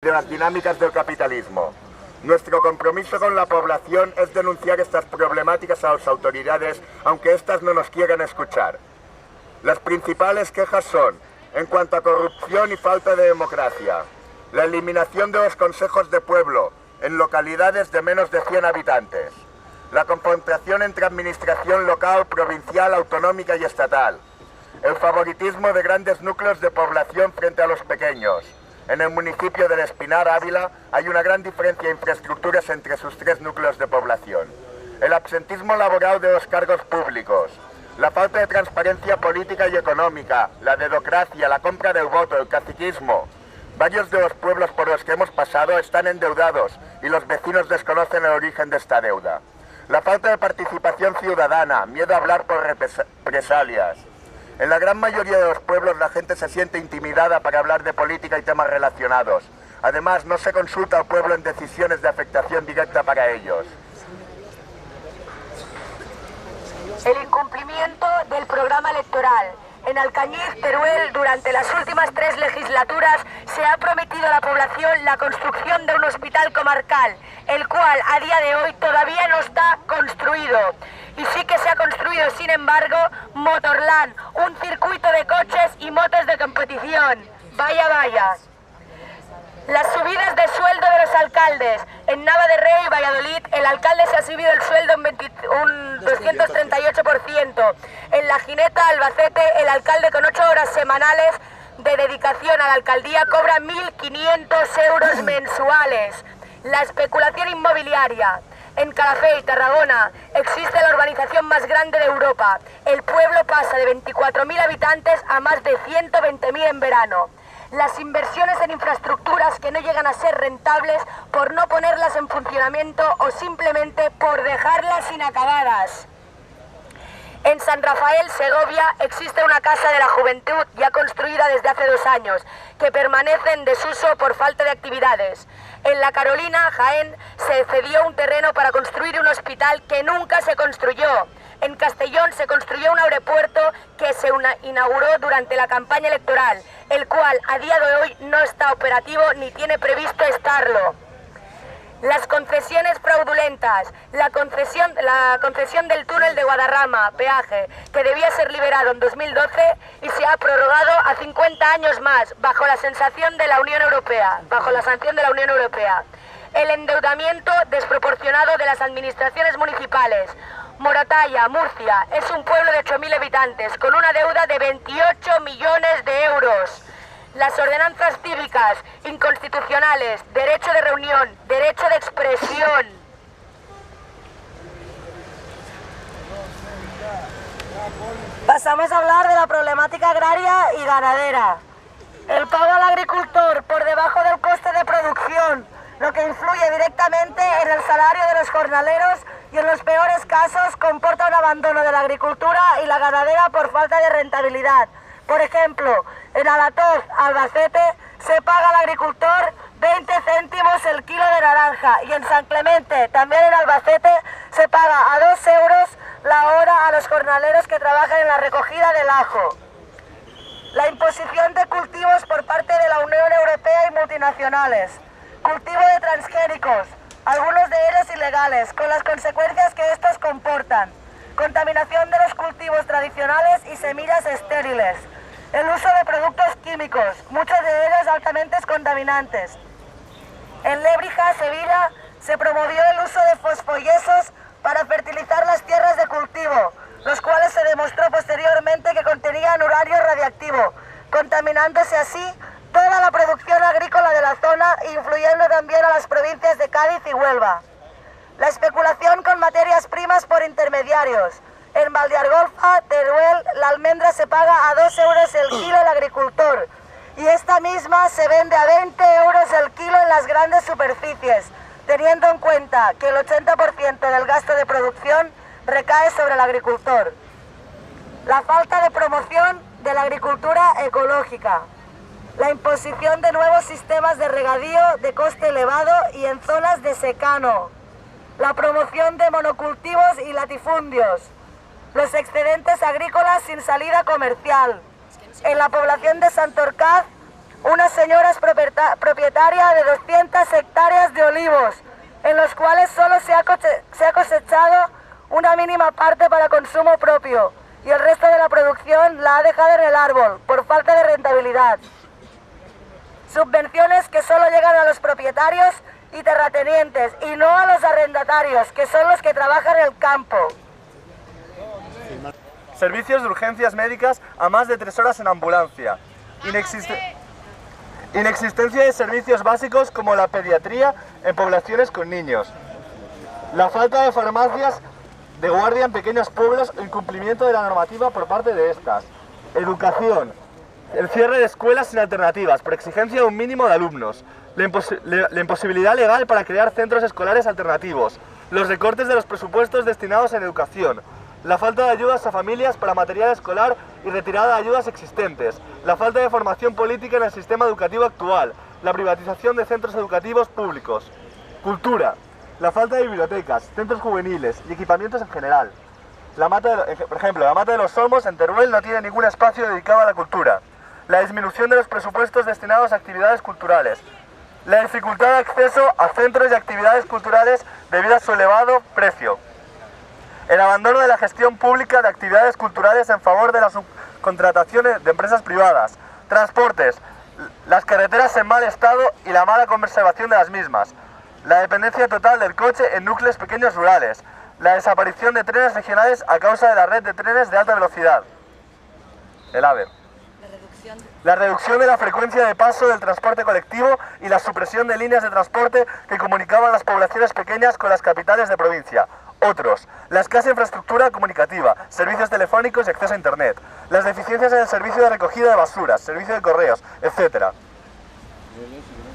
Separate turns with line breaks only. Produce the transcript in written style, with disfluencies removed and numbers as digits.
de las dinámicas del capitalismo. Nuestro compromiso con la población es denunciar estas problemáticas a las autoridades, aunque éstas no nos quieran escuchar. Las principales quejas son, en cuanto a corrupción y falta de democracia, la eliminación de los consejos de pueblo en localidades de menos de 100 habitantes, la confrontación entre administración local, provincial, autonómica y estatal, el favoritismo de grandes núcleos de población frente a los pequeños. En el municipio del Espinar, Ávila, hay una gran diferencia de infraestructuras entre sus 3 núcleos de población. El absentismo laboral de los cargos públicos, la falta de transparencia política y económica, la dedocracia, la compra del voto, el caciquismo. Varios de los pueblos por los que hemos pasado están endeudados y los vecinos desconocen el origen de esta deuda. La falta de participación ciudadana, miedo a hablar por represalias. En la gran mayoría de los pueblos la gente se siente intimidada para hablar de política y temas relacionados. Además, no se consulta al pueblo en decisiones de afectación directa para ellos.
El incumplimiento del programa electoral. En Alcañiz, Teruel, durante las últimas 3 legislaturas se ha prometido a la población la construcción de un hospital comarcal, el cual a día de hoy todavía no está construido. Y sí que se ha construido, sin embargo, Motorland, un circuito de coches y motos de competición. Vaya, vaya. Las subidas de sueldo de los alcaldes. En Nava de Rey y Valladolid, el alcalde se ha subido el sueldo un 238%. En La Gineta, Albacete, el alcalde con 8 horas semanales de dedicación a la alcaldía cobra 1.500 euros mensuales. La especulación inmobiliaria. En Calafell, Tarragona, existe la urbanización más grande de Europa. El pueblo pasa de 24.000 habitantes a más de 120.000 en verano. Las inversiones en infraestructuras que no llegan a ser rentables por no ponerlas en funcionamiento o simplemente por dejarlas inacabadas. En San Rafael, Segovia, existe una casa de la juventud ya construida desde hace 2 años, que permanece en desuso por falta de actividades. En La Carolina, Jaén, se cedió un terreno para construir un hospital que nunca se construyó. En Castellón se construyó un aeropuerto que se inauguró durante la campaña electoral, el cual a día de hoy no está operativo ni tiene previsto estarlo. Las concesiones fraudulentas, la concesión del túnel de Guadarrama, peaje, que debía ser liberado en 2012 y se ha prorrogado a 50 años más, bajo la sanción de la Unión Europea. El endeudamiento desproporcionado de las administraciones municipales. Moratalla, Murcia, es un pueblo de 8.000 habitantes, con una deuda de 28 millones de euros. Las ordenanzas cívicas, inconstitucionales, derecho de reunión, derecho de expresión. Pasamos a hablar de la problemática agraria y ganadera. El pago al agricultor por debajo del coste de producción, lo que influye directamente en el salario de los jornaleros y en los peores casos comporta un abandono de la agricultura y la ganadera por falta de rentabilidad. Por ejemplo, en Alatoz, Albacete, se paga al agricultor 20 céntimos el kilo de naranja y en San Clemente, también en Albacete, se paga a 2 euros la hora a los jornaleros que trabajan en la recogida del ajo. La imposición de cultivos por parte de la Unión Europea y multinacionales. Cultivo de transgénicos, algunos de ellos ilegales, con las consecuencias que estos comportan. Contaminación de los cultivos tradicionales y semillas estériles. El uso de productos químicos, muchos de ellos altamente contaminantes. En Lébrija, Sevilla, se promovió el uso de fosfoyesos para fertilizar las tierras de cultivo, los cuales se demostró posteriormente que contenían uranio radiactivo, contaminándose así toda la producción agrícola de la zona e influyendo también a las provincias de Cádiz y Huelva. La especulación con materias primas por intermediarios. En Valdeargolfa, Teruel, la almendra se paga a 2 euros el kilo al agricultor y esta misma se vende a 20 euros el kilo en las grandes superficies, teniendo en cuenta que el 80% del gasto de producción recae sobre el agricultor. La falta de promoción de la agricultura ecológica. La imposición de nuevos sistemas de regadío de coste elevado y en zonas de secano. La promoción de monocultivos y latifundios. Los excedentes agrícolas sin salida comercial. En la población de Santorcaz, Una señora es propietaria de 200 hectáreas de olivos, en los cuales solo se ha cosechado una mínima parte para consumo propio y el resto de la producción la ha dejado en el árbol por falta de rentabilidad. Subvenciones que solo llegan a los propietarios y terratenientes y no a los arrendatarios, que son los que trabajan en el campo.
Servicios de urgencias médicas a más de 3 horas en ambulancia. Inexistencia de servicios básicos como la pediatría en poblaciones con niños. La falta de farmacias de guardia en pequeños pueblos o incumplimiento de la normativa por parte de estas. Educación. El cierre de escuelas sin alternativas por exigencia de un mínimo de alumnos. La imposibilidad legal para crear centros escolares alternativos. Los recortes de los presupuestos destinados en educación. La falta de ayudas a familias para material escolar y retirada de ayudas existentes. La falta de formación política en el sistema educativo actual. La privatización de centros educativos públicos. Cultura. La falta de bibliotecas, centros juveniles y equipamientos en general. Por ejemplo, la Mata de los Olmos en Teruel no tiene ningún espacio dedicado a la cultura. La disminución de los presupuestos destinados a actividades culturales. La dificultad de acceso a centros y actividades culturales debido a su elevado precio. El abandono de la gestión pública de actividades culturales en favor de las subcontrataciones de empresas privadas. Transportes. Las carreteras en mal estado y la mala conservación de las mismas. La dependencia total del coche en núcleos pequeños rurales. La desaparición de trenes regionales a causa de la red de trenes de alta velocidad. El AVE. La reducción de la frecuencia de paso del transporte colectivo y la supresión de líneas de transporte que comunicaban las poblaciones pequeñas con las capitales de provincia. Otros. La escasa infraestructura comunicativa, servicios telefónicos y acceso a Internet. Las deficiencias en el servicio de recogida de basuras, servicio de correos, etc.